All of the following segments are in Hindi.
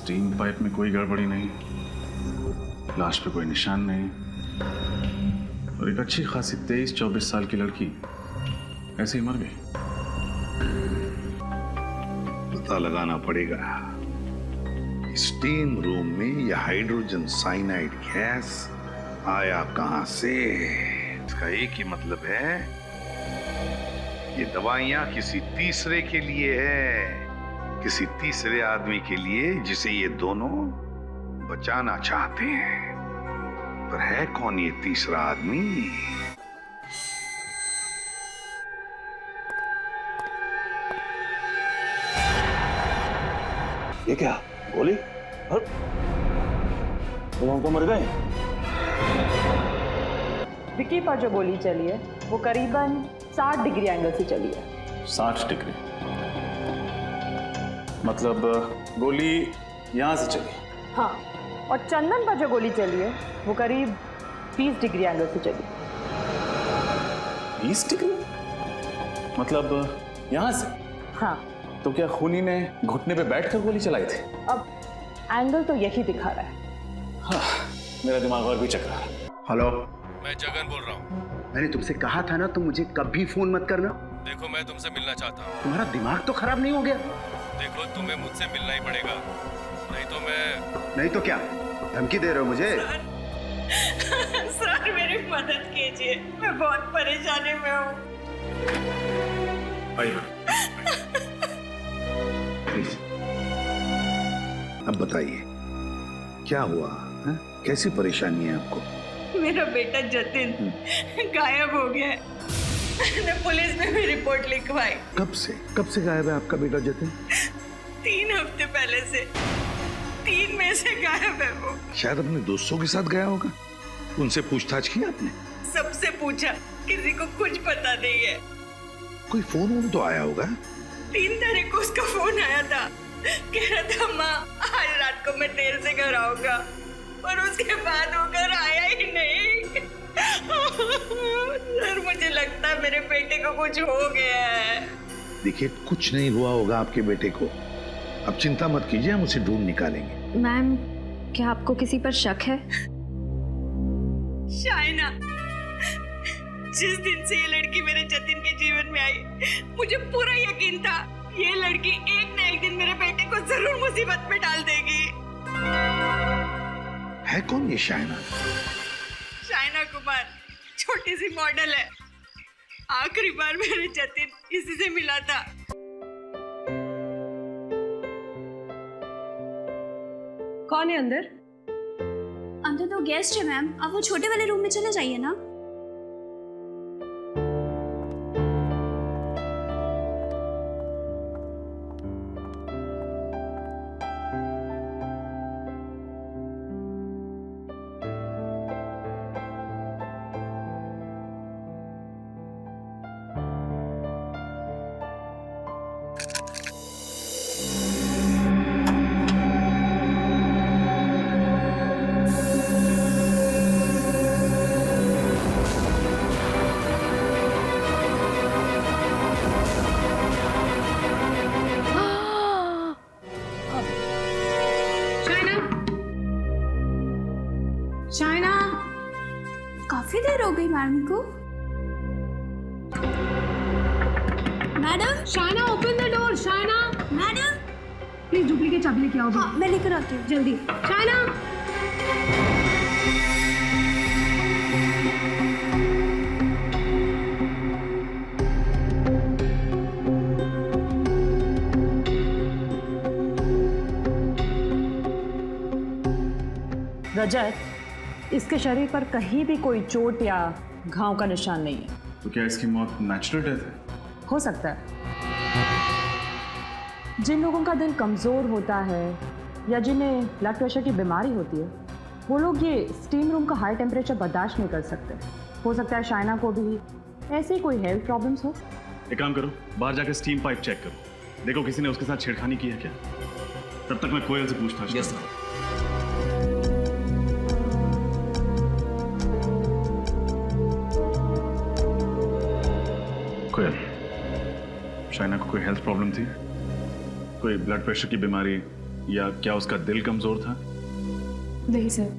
स्टीम पाइप में कोई गड़बड़ी नहीं, लाश पे कोई निशान नहीं, और एक अच्छी खासी 23-24 साल की लड़की ऐसे ही मर गई। पता लगाना पड़ेगा स्टीम रूम में यह हाइड्रोजन साइनाइड गैस आया कहां से। इसका एक ही मतलब है, ये दवाइयां किसी तीसरे के लिए है, किसी तीसरे आदमी के लिए जिसे ये दोनों बचाना चाहते हैं। पर है कौन ये तीसरा आदमी? ये क्या गोली? तो मर गए। विक्की पर जो गोली चली है वो करीबन 60 डिग्री एंगल से चली है। 60 डिग्री मतलब गोली यहां से चली? हाँ, और चंदन पर जो गोली चली है वो करीब 20 डिग्री एंगल से चली। 20 डिग्री मतलब यहां से? हाँ। तो क्या खूनी ने घुटने पे बैठकर गोली चलाई थी? अब एंगल तो यही दिखा रहा है। हाँ, मेरा दिमाग और भी चकरा रहा है। हेलो, मैं जगन बोल रहा हूँ। मैंने तुमसे कहा था ना तुम मुझे कभी फोन मत करना। देखो मैं तुमसे मिलना चाहता हूँ। तुम्हारा दिमाग तो खराब नहीं हो गया? देखो तुम्हें मुझसे मिलना ही पड़ेगा, नहीं तो मैं। नहीं तो क्या धमकी दे रहे हो मुझे? सर मेरी मदद कीजिए, मैं बहुत परेशानी में हूँ। प्लीज अब बताइए क्या हुआ है? कैसी परेशानी है आपको? मेरा बेटा जतिन गायब हो गया है। मैंने पुलिस में भी रिपोर्ट लिखवाई। कब से गायब है आपका बेटा जतिन? 3 हफ्ते पहले से। 3 में से गायब है वो। शायद अपने दोस्तों के साथ गया होगा। उनसे पूछताछ की आपने? सबसे पूछा, किसी को कुछ पता नहीं है। कोई फोन तो आया होगा? 3 तारीख को उसका फोन आया था, कह रहा था माँ आज रात को मैं देर से घर आऊंगा, और उसके बाद वो घर आया ही नहीं। सर मुझे लगता है मेरे बेटे को कुछ हो गया है। देखिए कुछ नहीं हुआ होगा आपके बेटे को, अब चिंता मत कीजिए, हम उसे ढूंढ निकालेंगे। मैम, क्या आपको किसी पर शक है? शाइना, जिस दिन से ये लड़की मेरे जतिन के जीवन में आई, मुझे पूरा यकीन था ये लड़की एक न एक दिन मेरे बेटे को जरूर मुसीबत में डाल देगी। है कौन ये शाइना? शाइना कुमार छोटी सी मॉडल है। आखिरी बार मेरे जतिन इसी से मिला था। कौन है अंदर? अंदर तो गेस्ट है मैम, आप वो छोटे वाले रूम में चले जाइए ना। शाइना, काफी देर हो गई मैम को। Madam, Shaina open the door. Shaina madam please duplicate चाबी लेके आओ। हाँ, मैं लेकर आती हूँ जल्दी। शाइना, रजत, इसके शरीर पर कहीं भी कोई चोट या घाव का निशान नहीं है। तो क्या इसकी मौत नेचुरल डेथ है? हो सकता है। जिन लोगों का दिल कमज़ोर होता है या जिन्हें ब्लड प्रेशर की बीमारी होती है, वो लोग ये स्टीम रूम का हाई टेम्परेचर बर्दाश्त नहीं कर सकते। हो सकता है शाइना को भी ऐसे ही कोई हेल्थ प्रॉब्लम्स हो। एक काम करो, बाहर जाकर स्टीम पाइप चेक करो, देखो किसी ने उसके साथ छेड़खानी की है क्या। तब तक मैं कोयल से पूछताछ करता हूं। कोयल, शाइना को कोई हेल्थ प्रॉब्लम थी? कोई ब्लड प्रेशर की बीमारी या क्या उसका दिल कमजोर था? नहीं सर,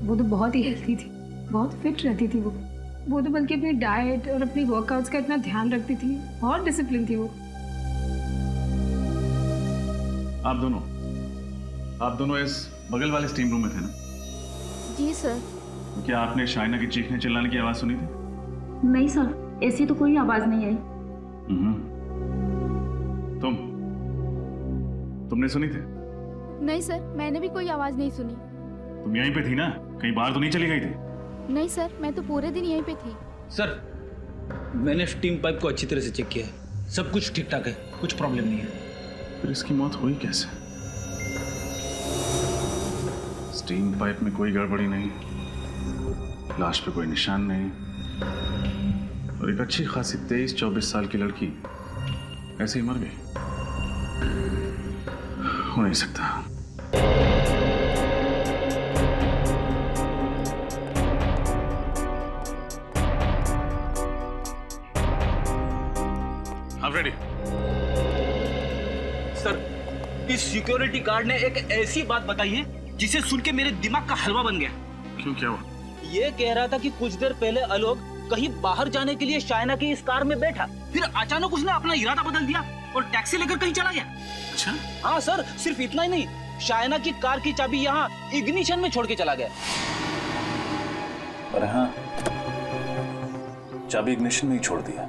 वो तो बहुत ही हेल्थी थी, बहुत फिट रहती थी वो तो बल्कि अपनी डाइट और अपनी वर्कआउट्स का इतना ध्यान रखती थी, बहुत डिसिप्लिन थी वो। आप दोनों इस बगल वाले स्टीम रूम में थे ना? जी सर। तो क्या आपने शाइना की चीखने चिल्लाने की आवाज सुनी थी? नहीं सर, ऐसी तो कोई आवाज नहीं आई। तुमने सुनी थी? नहीं सर, मैंने भी कोई आवाज नहीं सुनी। तुम यहीं पे थी ना? कहीं बाहर तो नहीं चली गई थी? नहीं सर, मैं तो पूरे दिन यहीं पे थी। सर, मैंने स्टीम पाइप को अच्छी तरह से चेक किया है, सब कुछ ठीक ठाक है, कुछ प्रॉब्लम नहीं है। फिर इसकी मौत हुई कैसे? स्टीम पाइप में कोई गड़बड़ी नहीं, लाश पे कोई निशान नहीं, और एक अच्छी खासी 23-24 साल की लड़की ऐसे ही मर गई। हो नहीं सकता। हाँ रेडी। सर, इस सिक्योरिटी गार्ड ने एक ऐसी बात बताई है जिसे सुन के मेरे दिमाग का हलवा बन गया। क्यों, क्या हुआ? ये कह रहा था कि कुछ देर पहले आलोक कहीं बाहर जाने के लिए शाइना की इस कार में बैठा, फिर अचानक उसने अपना इरादा बदल दिया और टैक्सी लेकर कहीं चला गया। अच्छा? हाँ सर, सिर्फ इतना ही नहीं, शाइना की कार की चाबी यहाँ इग्निशन में छोड़ के चला गया। अरे हाँ, चाबी इग्निशन में ही छोड़ दिया।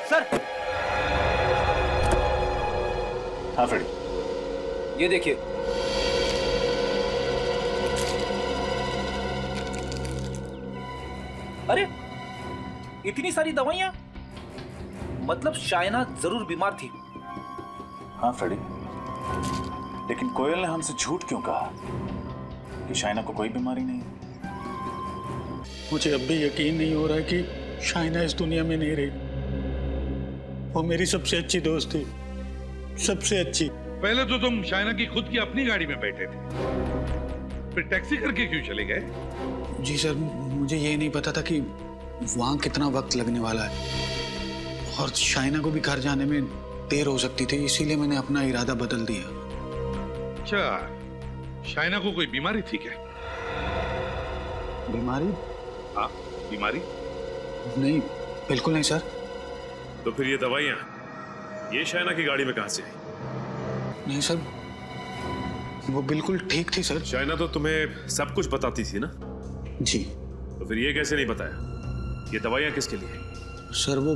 सर, हाँ फ्रेडी, ये देखिए। अरे, इतनी सारी दवाइयां, मतलब शाइना जरूर बीमार थी। हाँ फ्रेडी, लेकिन कोयल ने हमसे झूठ क्यों कहा कि शाइना को कोई बीमारी नहीं? मुझे अब भी यकीन नहीं हो रहा है कि शाइना इस दुनिया में नहीं रही। वो मेरी सबसे अच्छी दोस्त थी, सबसे अच्छी। पहले तो तुम शाइना की खुद की अपनी गाड़ी में बैठे थे, फिर टैक्सी करके क्यों चले गए? जी सर, मुझे ये नहीं पता था कि वहाँ कितना वक्त लगने वाला है और शाइना को भी घर जाने में देर हो सकती थी, इसीलिए मैंने अपना इरादा बदल दिया। अच्छा, शाइना को कोई बीमारी थी क्या? बीमारी? हाँ, बीमारी? नहीं, बिल्कुल नहीं सर। तो फिर ये दवाइयां ये शाइना की गाड़ी में कहां से आई? नहीं सर, वो बिल्कुल ठीक थी सर। शाइना तो तुम्हें सब कुछ बताती थी ना? जी। तो फिर ये कैसे नहीं बताया? ये दवाइयां किसके लिए? सर, वो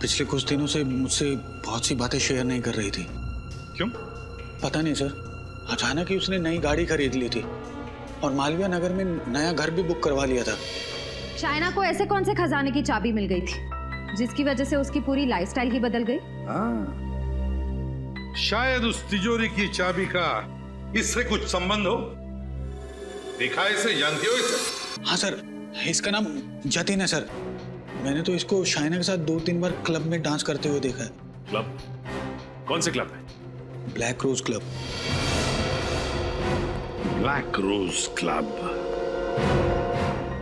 पिछले कुछ दिनों से मुझसे बहुत सी बातें शेयर नहीं कर रही थी। क्यों? पता नहीं सर, अचानक ही उसने नई गाड़ी खरीद ली थी और मालवीय नगर में नया घर भी बुक करवा लिया था। शाइना को ऐसे कौन से खजाने की चाबी मिल गई थी जिसकी वजह से उसकी पूरी लाइफस्टाइल ही बदल गई? हाँ, शायद उस तिजोरी की चाबी का इससे कुछ संबंध हो। देखा है इसे, जानती हो इसे? हाँ सर, इसका नाम जतिन है सर। मैंने तो इसको शाइना के साथ 2-3 बार क्लब में डांस करते हुए देखा है। क्लब? कौन से क्लब है? Black rose club. Black rose club.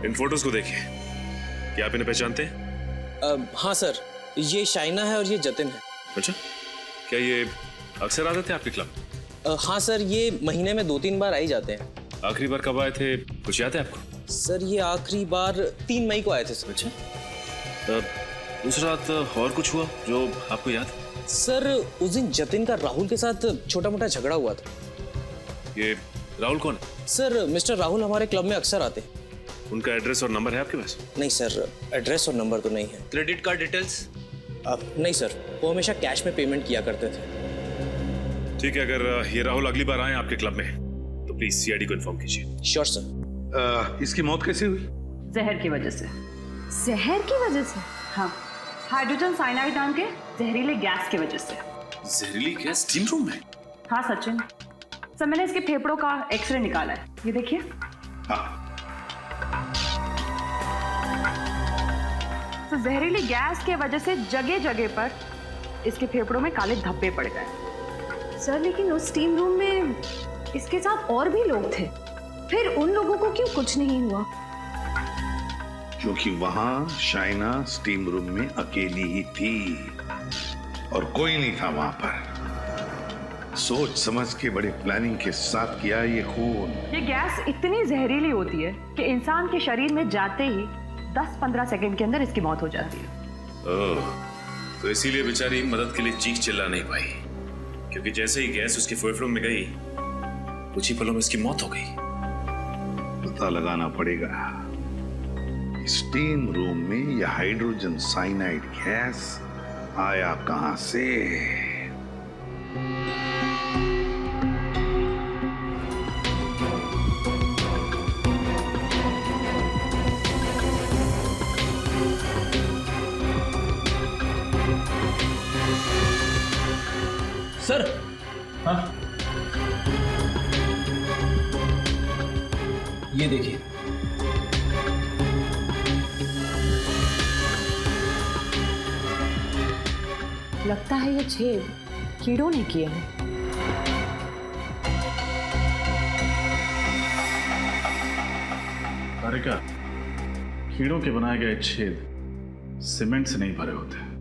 इन फोटोज को देखिए, क्या आप इन्हें पहचानते हैं? हाँ सर, ये शाइना है और ये जतिन है। अच्छा, क्या ये अक्सर आते थे आपके क्लब? हाँ सर, ये महीने में 2-3 बार आ ही जाते हैं। आखिरी बार कब आए थे, कुछ याद है आपको? सर, ये आखिरी बार 3 मई को आए थे सर। अच्छा, उस रात और कुछ हुआ जो आपको याद? सर, उस दिन जतिन का राहुल के साथ छोटा मोटा झगड़ा हुआ था। ये राहुल कौन है? सर, मिस्टर राहुल हमारे क्लब में अक्सर आते हैं। उनका एड्रेस और नंबर है आपके पास? नहीं सर, एड्रेस और नंबर तो नहीं है। Credit card details? नहीं सर, वो हमेशा कैश में पेमेंट किया करते थे। ठीक है, अगर ये राहुल अगली बार आए आपके क्लब में तो प्लीज सीआईडी को इन्फॉर्म कीजिए। Sure sir. इसकी मौत कैसे हुई? जहर की वजह से। जहर की वजह से? हाँ, हाइड्रोजन साइनाइड नाम के जहरीले गैस की वजह से। जहरीली गैस स्टीम रूम में? हाँ सचिन, सर मैंने इसके फेफड़ों का एक्सरे निकाला है, ये देखिए। हाँ। तो जहरीली गैस के वजह से जगह जगह पर इसके फेफड़ों में काले धब्बे पड़ गए। सर, लेकिन उस स्टीम रूम में इसके साथ और भी लोग थे, फिर उन लोगों को क्यों कुछ नहीं हुआ? क्योंकि वहां शाइना स्टीम रूम में अकेली ही थी और कोई नहीं था वहां पर। सोच समझ के बड़े प्लानिंग के साथ किया ये खून। ये गैस इतनी जहरीली होती है कि इंसान के शरीर में जाते ही 10-15 सेकंड के अंदर इसकी मौत हो जाती है। ओह, तो इसीलिए बेचारी मदद के लिए चीख चिल्ला नहीं पाई, क्योंकि जैसे ही गैस उसके फेफड़ों में गई कुछ ही पलों में उसकी मौत हो गई। पता लगाना पड़ेगा स्टीम रूम में यह हाइड्रोजन साइनाइड गैस आया कहां से। सर, हाँ, ये देखिए। लगता है ये छेद कीड़ों ने किए हैं। तारिका, कीड़ों के बनाए गए छेद सीमेंट से नहीं भरे होते।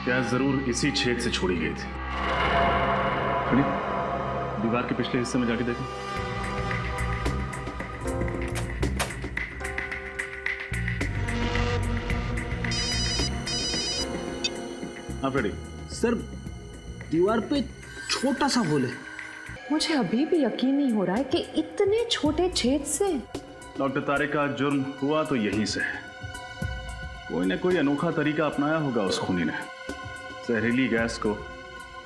क्या जरूर इसी छेद से छोड़ी गई थी? खड़ी, दीवार के पिछले हिस्से में जाके देखो। हाँ फ्रेडी। सर, दीवार पे छोटा सा होल है। मुझे अभी भी यकीन नहीं हो रहा है कि इतने छोटे छेद से। डॉक्टर तारिका, जुर्म हुआ तो यहीं से है। कोई ना कोई अनोखा तरीका अपनाया होगा उस खूनी ने जहरीली गैस को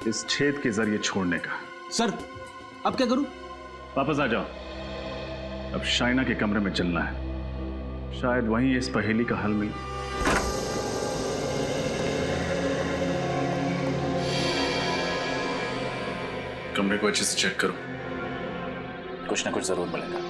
इस छेद के जरिए छोड़ने का। सर, अब क्या करूं? वापस आ जाओ। अब शाइना के कमरे में चलना है, शायद वहीं इस पहेली का हल मिले। कमरे को अच्छे से चेक करो, कुछ ना कुछ जरूर मिलेगा।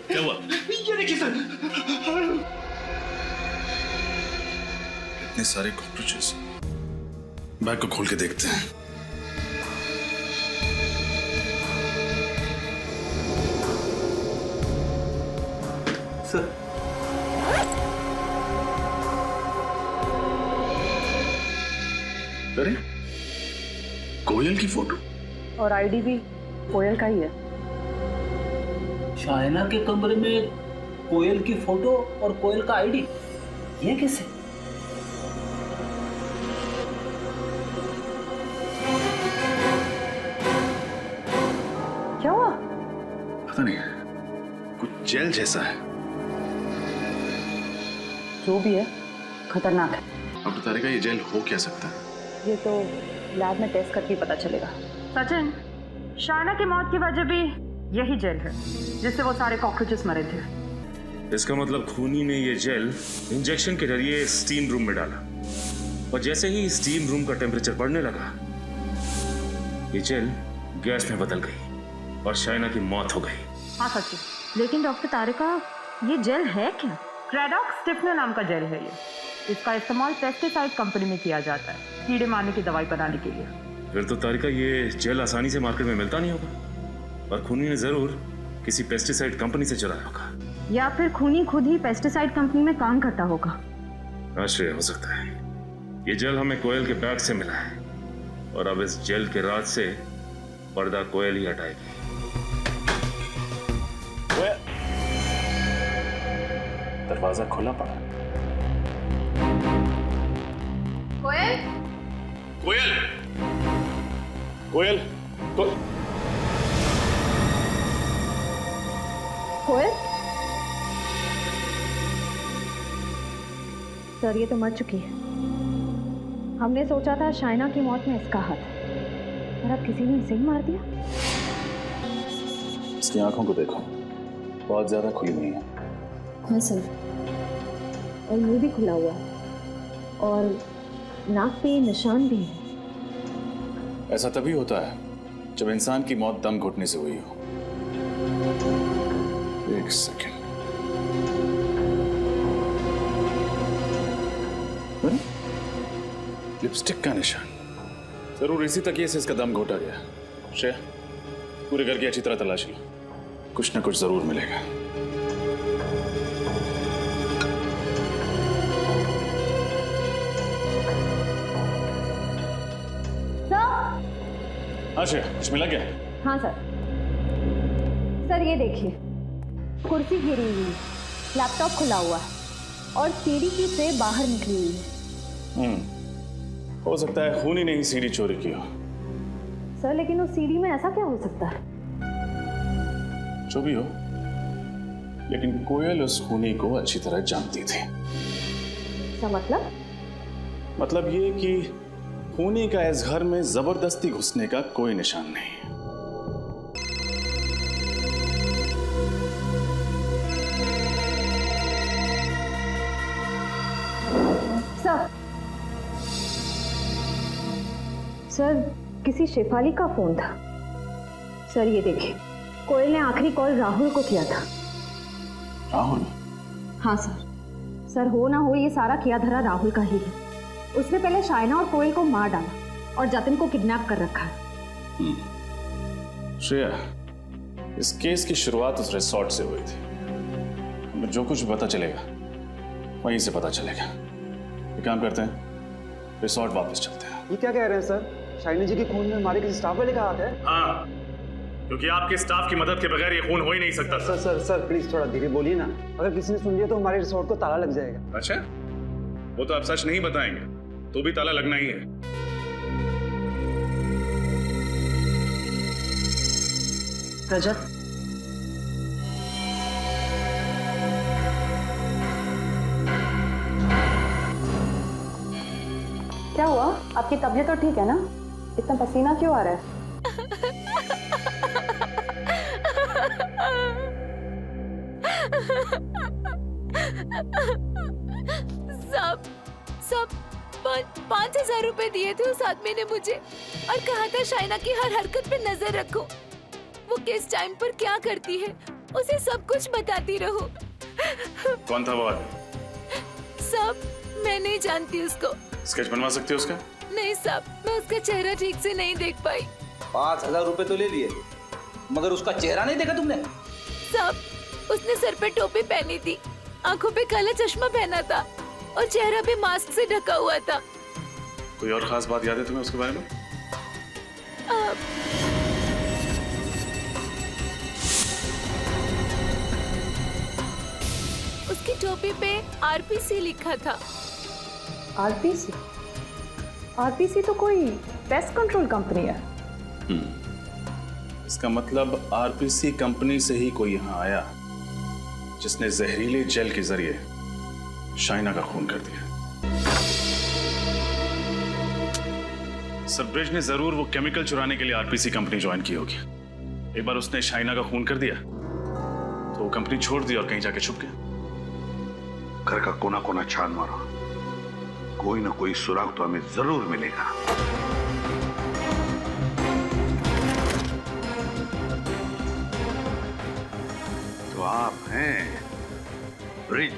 क्या हुआ? ये देखिए सर, इतने सारे कॉकरोचेस। बैग को खोल के देखते हैं। सर, अरे, कोयल की फोटो और आईडी भी कोयल का ही है। शाइना के कमरे में कोयल की फोटो और कोयल का आईडी, ये कैसे? क्या हुआ? पता नहीं, कुछ जेल जैसा है। जो भी है खतरनाक है। डॉक्टर तारिका, ये जेल हो क्या सकता है? ये तो लैब में टेस्ट करके पता चलेगा। सचिन, शाइना की मौत की वजह भी यही जेल है जिससे वो सारे कॉकरोचेस मरे थे। इसका मतलब खूनी ने ये जेल इंजेक्शन के जरिए स्टीम रूम में डाला, और जैसे ही स्टीम रूम का टेम्परेचर बढ़ने लगा ये जेल गैस में बदल गई और शाइना की मौत हो गई। हाँ सचिन, लेकिन डॉक्टर तारिका, ये जेल है क्या? क्रेडॉक्स स्टिफनर नाम का जेल है ये। इसका इस्तेमाल पेस्टिसाइड कंपनी में किया जाता है कीड़े मारने की दवाई बनाने के लिए। फिर तो तारिका ये जेल आसानी से मार्केट में मिलता नहीं होगा, और खूनी ने जरूर किसी पेस्टिसाइड कंपनी से चुराया होगा, या फिर खूनी खुद ही पेस्टिसाइड कंपनी में काम करता होगा। आश्चर्य हो सकता है। ये जेल हमें कोयल के बैग से मिला है, और अब इस जेल के राज से पर्दा कोयल ही हटाएगी। दरवाजा खुला पड़ा। कोयल, कोयल, कोयल, कोयल? सर, ये तो मर चुकी है। हमने सोचा था शाइना की मौत में इसका हाथ है, और अब किसी ने इसे ही मार दिया। इसकी आंखों को देखो, बहुत ज्यादा खुली नहीं है। हाँ सर, और मुंह भी खुला हुआ है, और नाक पे निशान भी है। ऐसा तभी होता है जब इंसान की मौत दम घुटने से हुई हो। एक सेकेंड। लिपस्टिक का निशान, जरूर इसी तकिए से इसका दम घोटा गया। श्रेया, पूरे घर की अच्छी तरह तलाशी लो, कुछ ना कुछ जरूर मिलेगा। हाँ श्रेया, कुछ मिला क्या? हाँ सर। सर ये देखिए, कुर्सी गिरी हुई है, लैपटॉप खुला हुआ है और सीढ़ी की ट्रे बाहर निकली हुई है। हो सकता है खूनी ने ही सीढ़ी चोरी की हो। सर लेकिन उस सीढ़ी में ऐसा क्या हो सकता है? जो भी हो, लेकिन कोयल उस खूनी को अच्छी तरह जानती थी। क्या मतलब? मतलब ये कि खूनी का इस घर में जबरदस्ती घुसने का कोई निशान नहीं। सर किसी शेफाली का फोन था। सर ये देखिए, कोयल ने आखिरी कॉल राहुल को किया था। राहुल? हाँ सर। सर हो ना हो ये सारा किया धरा राहुल का ही है। उसने पहले शाइना और कोयल को मार डाला और जतिन को किडनैप कर रखा है। श्रेया, इस केस की शुरुआत उस रिसोर्ट से हुई थी। हमें जो कुछ पता चलेगा वहीं से पता चलेगा। एक काम करते हैं, रिसोर्ट वापस चलते हैं। ये क्या कह रहे हैं सर? शाइना जी के खून में हमारे किसी स्टाफ वाले का हाथ है? हाँ, क्योंकि आपके स्टाफ की मदद के बगैर ये खून हो ही नहीं सकता। सर सर सर प्लीज थोड़ा धीरे बोलिए ना। अगर किसी ने सुन लिया तो हमारे रिसोर्ट को ताला लग जाएगा। अच्छा, वो तो आप सच नहीं बताएंगे तो भी ताला लगना ही है। रजत, क्या हुआ? आपकी तबीयत तो ठीक है ना? इतना पसीना क्यों आ रहा है? सब 5,000 रुपए दिए थे उस आदमी ने मुझे और कहा था शाइना की हर हरकत पे नजर रखूं। वो किस टाइम पर क्या करती है उसे सब कुछ बताती रहूं। कौन था वो आदमी? सब मैं नहीं जानती उसको। स्केच बनवा सकते हो उसका? नहीं साहब, मैं उसका चेहरा ठीक से नहीं देख पाई। 5,000 रुपए तो ले लिए, मगर उसका चेहरा नहीं देखा तुमने? साहब, उसने सर पे टोपी पहनी थी, आंखों पे काला चश्मा पहना था और चेहरा भी मास्क से ढका हुआ था। कोई और खास बात याद है तुम्हें उसके बारे में? उसकी टोपी पे आरपीसी लिखा था। आरपीसी? आरपीसी तो कोई पेस्ट कंट्रोल कंपनी है। इसका मतलब आरपीसी कंपनी से ही कोई यहाँ आया जिसने जहरीले जेल के जरिए शाइना का खून कर दिया। सर ब्रिज ने जरूर वो केमिकल चुराने के लिए आरपीसी कंपनी ज्वाइन की होगी। एक बार उसने शाइना का खून कर दिया तो वो कंपनी छोड़ दी और कहीं जाके छुप गया। घर का कोना कोना छान मारो, कोई ना कोई सुराग तो हमें जरूर मिलेगा। तो आप हैं ब्रिज?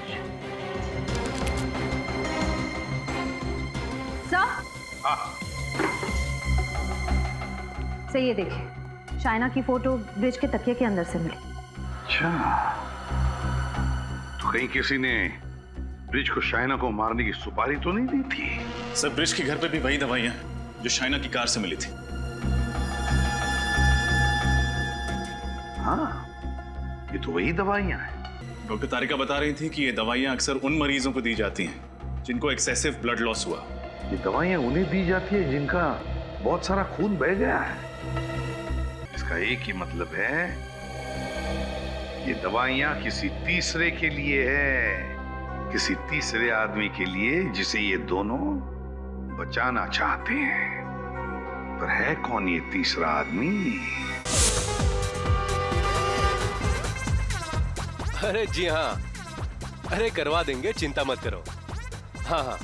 सर ये देखिए, शाइना की फोटो ब्रिज के तकिए के अंदर से मिली। अच्छा, तो कहीं किसी ने ब्रिज को शाइना को मारने की सुपारी तो नहीं दी थी? सर ब्रिज के घर पे भी वही दवाइयां जो शाइना की कार से मिली थी। हाँ, ये तो वही दवाइयां हैं। डॉक्टर तारिका बता रही थी कि ये दवाइयां अक्सर उन मरीजों को दी जाती हैं जिनको एक्सेसिव ब्लड लॉस हुआ। ये दवाइयां उन्हें दी जाती है जिनका बहुत सारा खून बह गया है। इसका एक ही मतलब है, ये दवाइयां किसी तीसरे के लिए है, किसी तीसरे आदमी के लिए जिसे ये दोनों बचाना चाहते हैं। पर है कौन ये तीसरा आदमी? अरे जी हाँ, अरे करवा देंगे, चिंता मत करो। हाँ हाँ,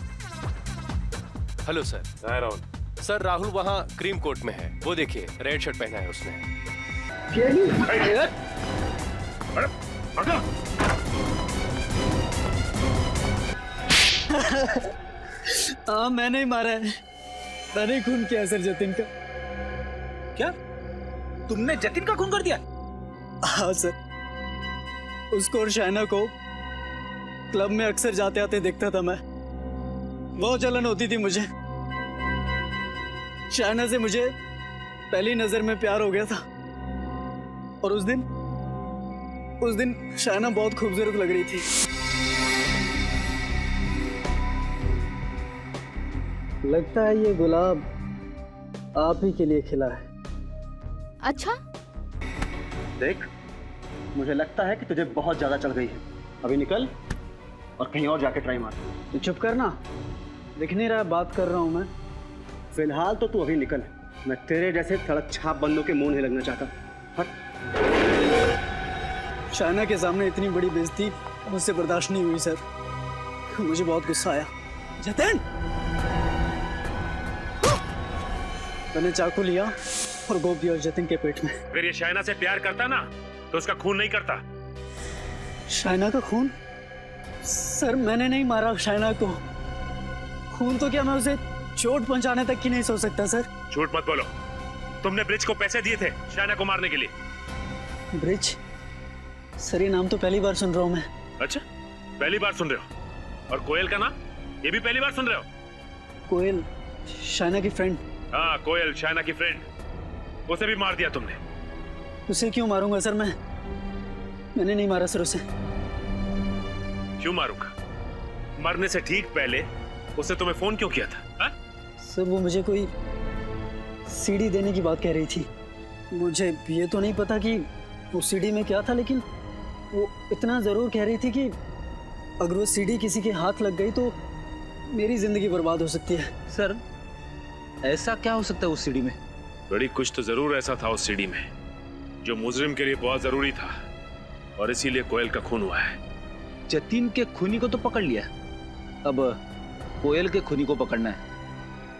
hello sir. Rahul sir, Rahul वहाँ क्रीम कोट में है, वो देखिए रेड शर्ट पहना है उसने। हटो। हाँ मैंने ही मारा है, मैंने ही खून किया सर जतिन का। क्या तुमने जतिन का खून कर दिया? हाँ सर, उसको और शाइना को क्लब में अक्सर जाते आते देखता था मैं। बहुत जलन होती थी मुझे। शाइना से मुझे पहली नजर में प्यार हो गया था, और उस दिन शाइना बहुत खूबसूरत लग रही थी। लगता है ये गुलाब आप ही के लिए खिला है। अच्छा, देख, मुझे लगता है कि तुझे बहुत ज्यादा चढ़ गई है। अभी निकल और कहीं और जाके ट्राई मार। तू चुप करना, दिख नहीं रहा बात कर रहा हूं मैं। फिलहाल तो तू अभी निकल, मैं तेरे जैसे सड़क छाप बंदों के मुंह नहीं लगना चाहता। हट। शाइना के सामने इतनी बड़ी बेइज्जती मुझसे बर्दाश्त नहीं हुई सर, मुझे बहुत गुस्सा आया। जतिन, मैंने चाकू लिया और गोप दिया जतिन के पेट में। अगर ये शाइना से प्यार करता ना तो उसका खून नहीं करता। शाइना का खून? सर मैंने नहीं मारा शाइना को। खून तो क्या मैं उसे चोट पहुंचाने तक की नहीं सोच सकता सर। झूठ मत बोलो, तुमने ब्रिज को पैसे दिए थे शाइना को मारने के लिए। ब्रिज? सर ये नाम तो पहली बार सुन रहा हूं मैं। अच्छा, पहली बार सुन रहे हो? और कोयल का नाम ये भी पहली बार सुन रहे हो? कोयल शाइना की फ्रेंड? हाँ, कोयल शाइना की फ्रेंड, उसे भी मार दिया तुमने। उसे क्यों मारूंगा सर? मैंने नहीं मारा सर उसे। क्यों मारूंगा? मरने से ठीक पहले उसने तुम्हें फोन क्यों किया था? हा? सर वो मुझे कोई सीडी देने की बात कह रही थी। मुझे ये तो नहीं पता कि वो सीडी में क्या था, लेकिन वो इतना जरूर कह रही थी कि अगर वो सीडी किसी के हाथ लग गई तो मेरी जिंदगी बर्बाद हो सकती है। सर ऐसा क्या हो सकता है उस सीडी में? बड़ी कुछ तो जरूर ऐसा था उस सीडी में जो मुजरिम के लिए बहुत जरूरी था, और इसीलिए कोयल का खून हुआ है। जतिन के खूनी को तो पकड़ लिया, अब कोयल के खूनी को पकड़ना है।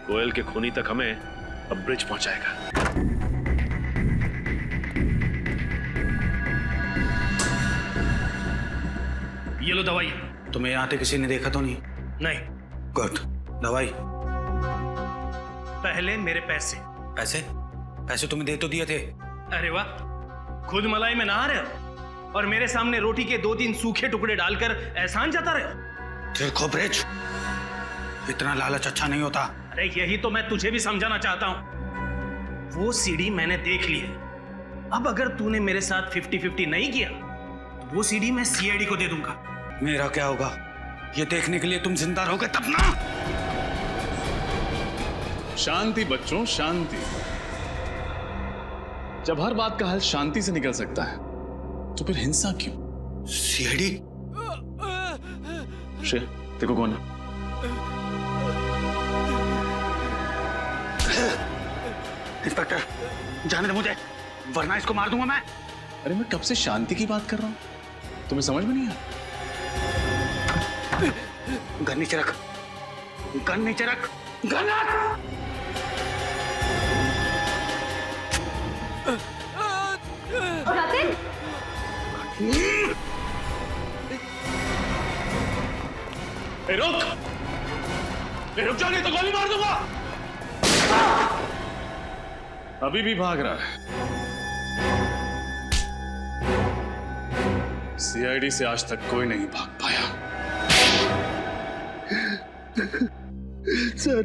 कोयल के खूनी तक हमें अब ब्रिज पहुंचाएगा। ये लो दवाई। तुम्हें यहाँ आते किसी ने देखा तो नहीं? नहीं। गुड। दवाई? पहले मेरे पैसे। पैसे? पैसे तुम्हें दे तो दिए थे। अरे वाह, खुद मलाई में नहा रहे हो और मेरे सामने रोटी के 2-3 सूखे टुकड़े डालकर एहसान जता रहे हो। देखो ब्रिज, इतना लालच अच्छा नहीं होता। अरे यही तो मैं तुझे भी समझाना चाहता हूं। वो सीडी मैंने देख ली है, अब अगर तूने मेरे साथ 50-50 नहीं किया तो वो सीडी मैं सीआईडी को दे दूंगा। मेरा क्या होगा ये देखने के लिए तुम जिंदा रहोगे तब ना। शांति बच्चों, शांति। जब हर बात का हल शांति से निकल सकता है तो फिर हिंसा क्यों? सीआईडी? श्रेया, देखो कौन है? इंस्पेक्टर, जाने दो मुझे, वरना इसको मार दूंगा मैं। अरे मैं कब से शांति की बात कर रहा हूं, तुम्हें समझ में नहीं आया? गन नीचे रख, गन नीचे रख, गन रख। रुक, रुक जा, नहीं तो गोली मार दूंगा। अभी भी भाग रहा है। सीआईडी से आज तक कोई नहीं भाग पाया। सर,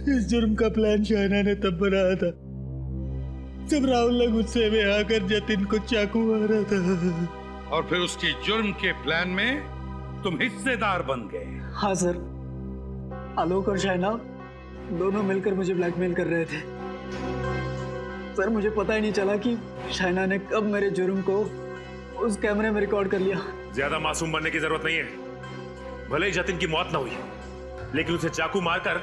इस जुर्म का प्लान शाइना ने तब बनाया था जब राहुल ने गुस्से में आकर जतिन को चाकू मारा था। और फिर उसकी जुर्म के प्लान में तुम हिस्सेदार बन गए। हाँ सर, आलोक और शाइना दोनों मिलकर मुझे ब्लैकमेल कर रहे थे। सर मुझे पता ही नहीं चला कि शाइना ने कब मेरे जुर्म को उस कैमरे में रिकॉर्ड कर लिया। ज्यादा मासूम बनने की जरूरत नहीं है। भले ही जतिन की मौत ना हुई, लेकिन उसे चाकू मारकर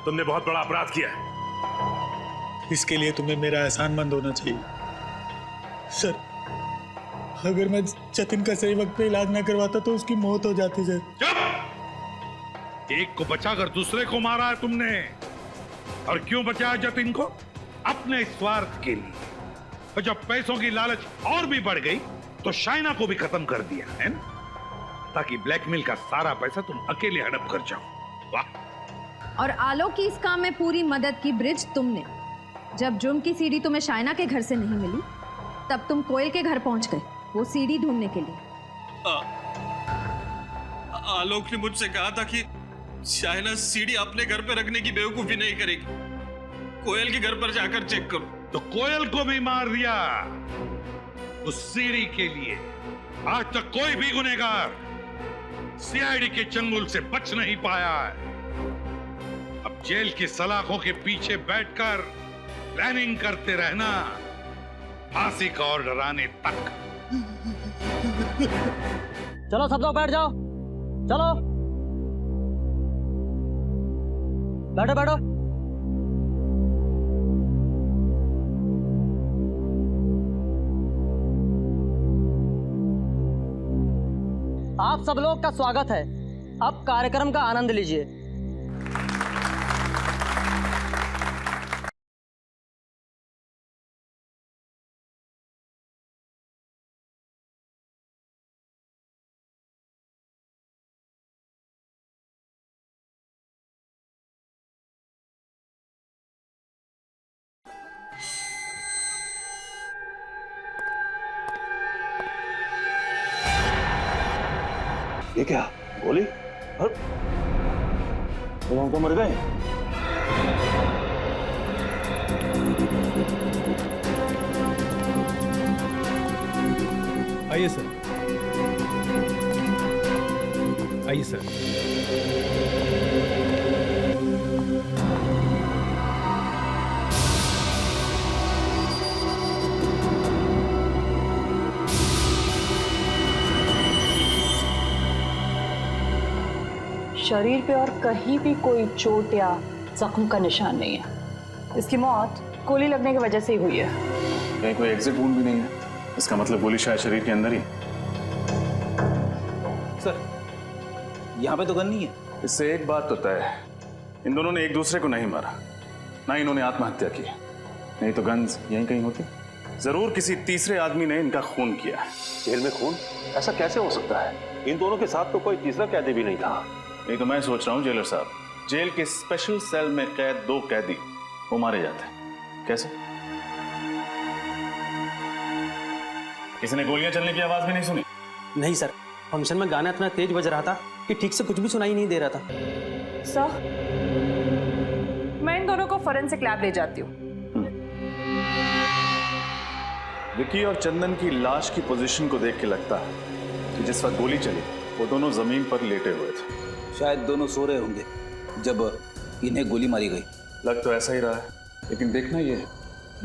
तुमने बहुत बड़ा अपराध किया है। इसके लिए तुम्हें मेरा एहसानमंद होना चाहिए। सर, अगर मैं जतिन का सही वक्त पे इलाज ना करवाता तो उसकी मौत हो जाती सर। चुप! एक को बचाकर दूसरे को मारा है तुमने। और क्यों बचाया जतिन को? अपने स्वार्थ के लिए। और जब पैसों की लालच और भी बढ़ गई तो शाइना को भी खत्म कर दिया है ना, ताकि ब्लैकमेल का सारा पैसा तुम अकेले हड़प कर जाओ। वाह। और आलोक की इस काम में पूरी मदद की ब्रिज तुमने। जब जुर्म की सीडी तुम्हें शाइना के घर से नहीं मिली, तब तुम कोयल के घर पहुंच गए वो सीडी ढूंढने के लिए। आलोक ने मुझसे कहा था कि शाइना सीडी अपने घर पे रखने की बेवकूफी नहीं करेगी, कोयल के घर पर जाकर चेक करो। तो कोयल को भी मार दिया उस सीढ़ी के लिए। आज तक कोई भी गुनहगार सीआईडी के चंगुल से बच नहीं पाया है। अब जेल की सलाखों के पीछे बैठकर प्लानिंग करते रहना, फांसी का ऑर्डर आने तक। चलो सब लोग बैठ जाओ, चलो बैठो बैठो। आप सब लोग का स्वागत है। अब कार्यक्रम का आनंद लीजिए। ये क्या गोली? तुम तो मर गए। आइए सर, आइए सर। शरीर पे और कहीं भी कोई चोट या जख्म का निशान नहीं है। इसकी मौत गोली लगने की वजह से ही हुई है। कहीं कोई एग्जिट वुंड भी नहीं है, इसका मतलब गोली शायद शरीर के अंदर ही। सर यहाँ पे तो गन नहीं है। इससे एक बात तो तय है, इन दोनों ने एक दूसरे को नहीं मारा, ना इन्होंने आत्महत्या की, नहीं तो गन्स यहीं कहीं होती। जरूर किसी तीसरे आदमी ने इनका खून किया है। जेल में खून? ऐसा कैसे हो सकता है? इन दोनों के साथ तो कोई तीसरा कैदी भी नहीं था। नहीं तो मैं सोच रहा हूँ जेलर साहब, जेल के स्पेशल सेल में कैद 2 कैदी वो मारे जाते हैं। कैसे? किसी ने गोलियां चलने की आवाज भी नहीं सुनी? नहीं सर, फंक्शन में गाना इतना तेज बज रहा था कि ठीक से कुछ भी सुनाई नहीं दे रहा था। सर, मैं इन दोनों को फोरेंसिक लैब ले जाती हूँ। विकी और चंदन की लाश की पोजीशन को देख के लगता है कि जिस वक्त गोली चली वो दोनों जमीन पर लेटे हुए थे। शायद दोनों सो रहे होंगे जब इन्हें गोली मारी गई। लग तो ऐसा ही रहा है, लेकिन देखना ये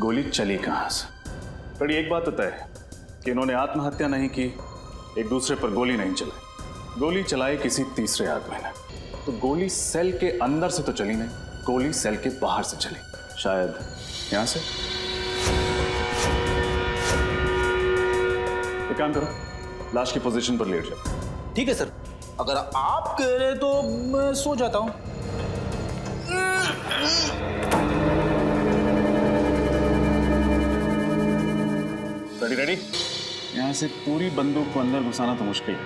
गोली चली कहां से। पर एक बात तो तय है कि इन्होंने आत्महत्या नहीं की, एक दूसरे पर गोली नहीं चलाई। गोली चलाई किसी तीसरे आदमी ने। तो गोली सेल के अंदर से तो चली नहीं, गोली सेल के बाहर से चली, शायद यहां से। एक काम करो, लाश की पोजीशन पर लेट जाओ। ठीक है सर, अगर आप कह रहे तो मैं सो जाता हूं। Ready ready. यहाँ से पूरी बंदूक को अंदर घुसाना तो मुश्किल है,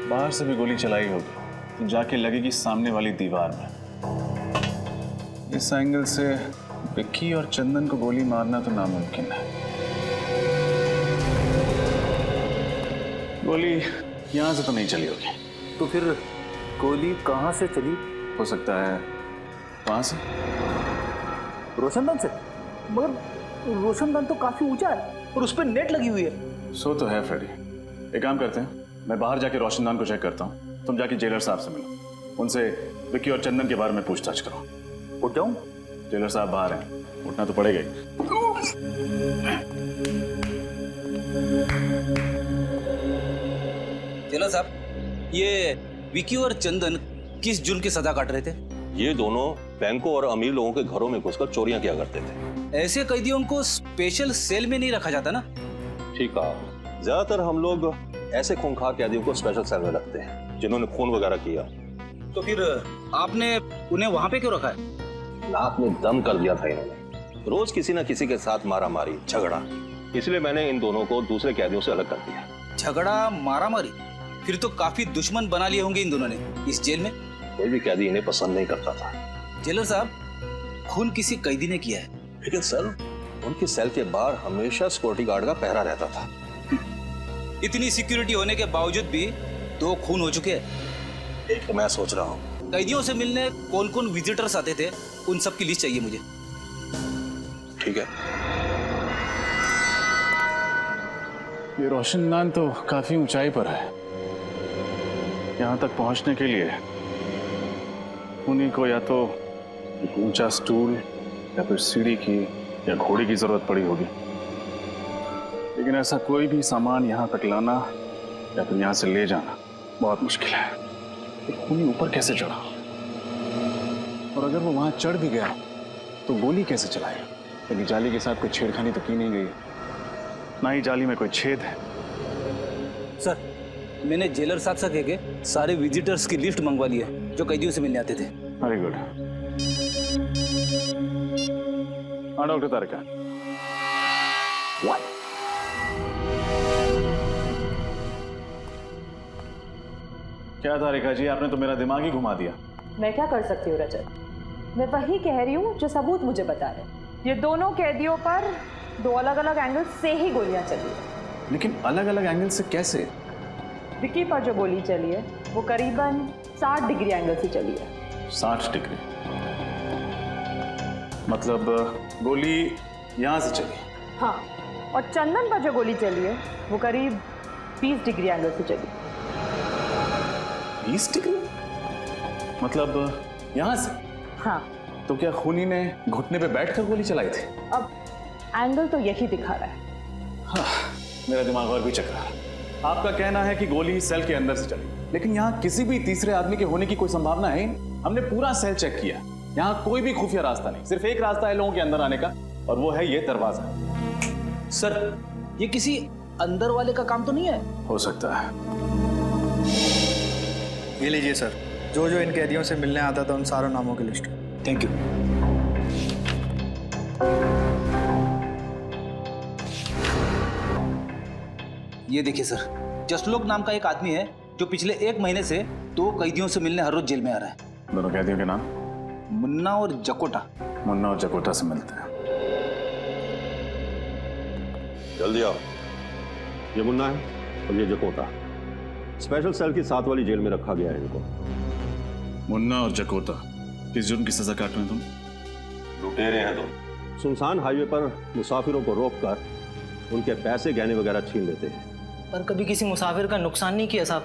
बाहर से भी गोली चलाई होगी तो जाके लगेगी सामने वाली दीवार में। इस एंगल से विक्की और चंदन को गोली मारना तो नामुमकिन है। गोली यहाँ से तो नहीं चली होगी। तो फिर गोली कहाँ से चली? हो सकता है वहां से, रोशनदान से। मगर रोशनदान तो काफी ऊंचा है और उस पर नेट लगी हुई है। सो तो है फ्रेडी। एक काम करते हैं, मैं बाहर जाके रोशनदान को चेक करता हूँ, तुम जाके जेलर साहब से मिलो, उनसे विक्की और चंदन के बारे में पूछताछ करो। उठ जाऊं? जेलर साहब बाहर हैं, उठना तो पड़ेगा ही। जेलर साहब, ये विकी और चंदन किस जुर्म की सजा काट रहे थे? ये दोनों बैंकों और अमीर लोगों के घरों में घुसकर चोरियां किया करते थे। ऐसे कैदियों को स्पेशल सेल में नहीं रखा जाता ना? ठीक है, ज्यादातर हम लोग ऐसे खूंखार कैदियों को स्पेशल सेल में रखते हैं जिन्होंने खून वगैरह किया। तो फिर आपने उन्हें वहां पे क्यों रखा है? नाक में दम कर दिया था इन्होंने। रोज किसी न किसी के साथ मारा मारी, झगड़ा, इसलिए मैंने इन दोनों को दूसरे कैदियों से अलग कर दिया। झगड़ा, मारामारी, फिर तो काफी दुश्मन बना लिए होंगे इन दोनों ने इस जेल में। कोई भी कैदी इन्हें पसंद नहीं करता था। जेलर साहब, खून किसी कैदी ने किया है, लेकिन सर उनकी सेल के बाहर हमेशा सिक्योरिटी गार्ड का पहरा रहता था। इतनी सिक्योरिटी होने के बावजूद भी 2 खून हो चुके हैं। एक तो मैं सोच रहा हूँ कैदियों से मिलने कौन कौन विजिटर्स आते थे, उन सब की लिस्ट चाहिए मुझे। ठीक है। ये रोशनदान तो काफी ऊंचाई पर है। यहाँ तक पहुंचने के लिए उन्हीं को या तो एक ऊंचा स्टूल या फिर सीढ़ी की या घोड़े की जरूरत पड़ी होगी। लेकिन ऐसा कोई भी सामान यहाँ तक लाना या फिर यहाँ से ले जाना बहुत मुश्किल है। एक खूनी ऊपर कैसे चढ़ा? और अगर वो वहां चढ़ भी गया तो गोली कैसे चलाएगा? क्योंकि जाली के साथ कोई छेड़खानी तो की नहीं गई, ना ही जाली में कोई छेद है। सर, मैंने जेलर साहब से कह के सारे विजिटर्स की लिस्ट मंगवा ली है जो कैदियों से मिलने आते थे। Very good. हाँ डॉक्टर तारिका। क्या तारिका जी, आपने तो मेरा दिमाग ही घुमा दिया। मैं क्या कर सकती हूँ रजत? मैं वही कह रही हूँ जो सबूत मुझे बता रहे। ये दोनों कैदियों पर 2 अलग अलग एंगल से ही गोलियां चली है। लेकिन अलग अलग एंगल से कैसे? विक्की पर जो गोली चली है वो करीबन 60 डिग्री एंगल से चली है। 60 डिग्री मतलब गोली यहां से चली? हाँ, और चंदन पर जो गोली चली है वो करीब 20 डिग्री एंगल से चली। 20 डिग्री मतलब यहां से? हाँ। तो क्या खूनी ने घुटने पे बैठकर गोली चलाई थी? अब एंगल तो यही दिखा रहा है। हाँ, मेरा दिमाग और भी चकरा रहा है। आपका कहना है कि गोली सेल के अंदर से चली, लेकिन यहाँ किसी भी तीसरे आदमी के होने की कोई संभावना है? हमने पूरा सेल चेक किया, यहाँ कोई भी खुफिया रास्ता नहीं। सिर्फ एक रास्ता है लोगों के अंदर आने का, और वो है ये दरवाजा। सर, ये किसी अंदर वाले का काम तो नहीं है? हो सकता है। ये लीजिए सर, जो जो इन कैदियों से मिलने आता था उन सारों नामों की लिस्ट। Thank you. ये देखिए सर, जसलोक नाम का एक आदमी है जो पिछले 1 महीने से 2 कैदियों से मिलने हर रोज जेल में आ रहा है। दोनों कैदियों के नाम? मुन्ना और जकोटा। मुन्ना और जकोटा से मिलते हैं। जल्दी आओ। ये मुन्ना है और ये जकोटा। स्पेशल सेल की 7 वाली जेल में रखा गया है इनको। मुन्ना और जकोटा किस जुर्म की सजा काट रहे हैं तुम? लुटेरे हैं तुम। सुनसान हाईवे पर मुसाफिरों को रोककर उनके पैसे गहने वगैरह छीन लेते हैं। पर कभी किसी मुसाफिर का नुकसान नहीं किया साहब।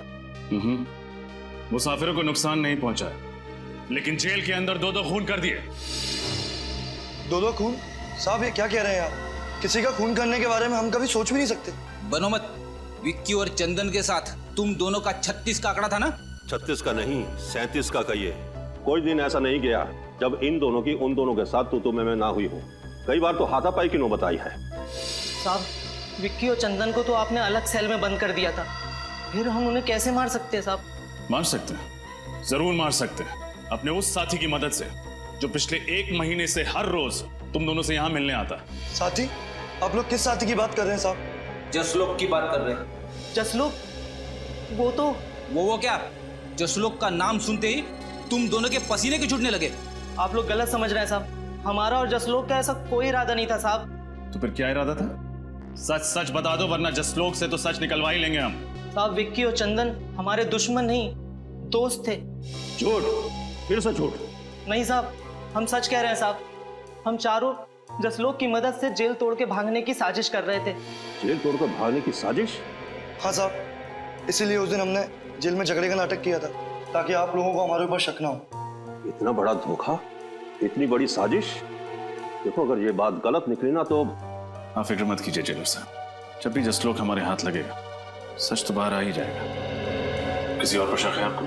मुसाफिरों को नुकसान नहीं पहुंचा, लेकिन जेल के अंदर 2-2 खून कर दिए। 2-2 खून? साहब ये क्या कह रहे हैं आप? किसी का खून करने के बारे में हम कभी सोच भी नहीं सकते। बनो मत। विक्की और चंदन के साथ तुम दोनों का 36 का आंकड़ा था ना? 36 का नहीं, 37 का कहिए। कोई दिन ऐसा नहीं गया जब इन दोनों की उन दोनों के साथ तू मैं ना हुई हूँ। कई बार तो हाथापाई की नौबत आई है। साहब, विक्की और चंदन को तो आपने अलग सेल में बंद कर दिया था, फिर हम उन्हें कैसे मार सकते हैं साहब? मार सकते हैं, जरूर मार सकते हैं, अपने उस साथी की मदद से जो पिछले 1 महीने से हर रोज तुम दोनों से यहाँ मिलने आता है। साथी? आप लोग किस साथी की बात कर रहे हैं साहब? जसलोक की बात कर रहे हैं। जसलोक? वो तो वो क्या? जसलोक का नाम सुनते ही तुम दोनों के पसीने के छूटने लगे। आप लोग गलत समझ रहे हैं साहब। हमारा और जसलोक का ऐसा कोई इरादा नहीं था साहब। तो फिर क्या इरादा था? सच सच बता दो, वरना जसलोक से तो सच निकलवा ही लेंगे हम। साहब, विक्की और चंदन हमारे दुश्मन नहीं, दोस्त थे। झूठ, फिर से झूठ। नहीं साहब, हम सच कह रहे हैं साहब। हम चारों जसलोक की मदद से जेल तोड़ के भागने की साजिश कर रहे थे। जेल तोड़कर भागने की साजिश? हाँ साहब, इसीलिए उस दिन हमने जेल में झगड़े का नाटक किया था, ताकि आप लोगों को हमारे ऊपर शक ना हो। इतना बड़ा धोखा, इतनी बड़ी साजिश। देखो, अगर ये बात गलत निकली ना तो। आप फिक्र मत कीजिए जेलर साहब, जब भी जसलोक हमारे हाथ लगेगा सच तो बाहर आ ही जाएगा। किसी और पर शक है आपको?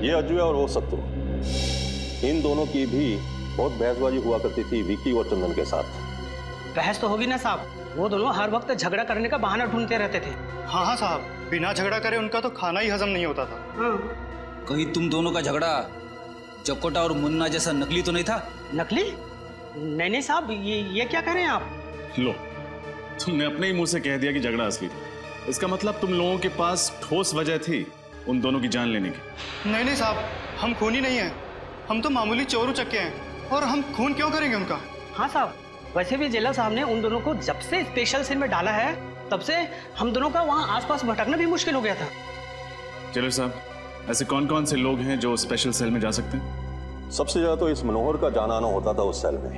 ये अजय और वो सत्तू, इन दोनों की भी बहुत बहसबाजी हुआ करती थी विक्की और चंदन के साथ। बहस तो होगी ना साहब, वो दोनों हर वक्त झगड़ा करने का बहाना ढूंढते रहते थे। हाँ हाँ साहब, बिना झगड़ा करे उनका तो खाना ही हजम नहीं होता था। कहीं तुम दोनों का झगड़ा जकोटा और मुन्ना जैसा नकली तो नहीं था? नकली? नहीं साहब, ये क्या कह रहे हैं आप? लो, तुमने अपने ही मुंह से कह दिया कि झगड़ा असली था। इसका मतलब तुम लोगों के पास ठोस वजह थी उन दोनों की जान लेने की। नहीं साहब, हम खूनी नहीं हैं। हम तो मामूली चोर उचक्के हैं, और हम खून क्यों करेंगे उनका? हाँ साहब, वैसे भी जेलर साहब ने उन दोनों को जब से स्पेशल सेल में डाला है, तब से हम दोनों का वहाँ आसपास भटकना भी मुश्किल हो गया था। चलो साहब, ऐसे कौन कौन से लोग हैं जो स्पेशल सेल में जा सकते हैं? सबसे ज्यादा तो इस मनोहर का जाना आना होता था उस सेल में।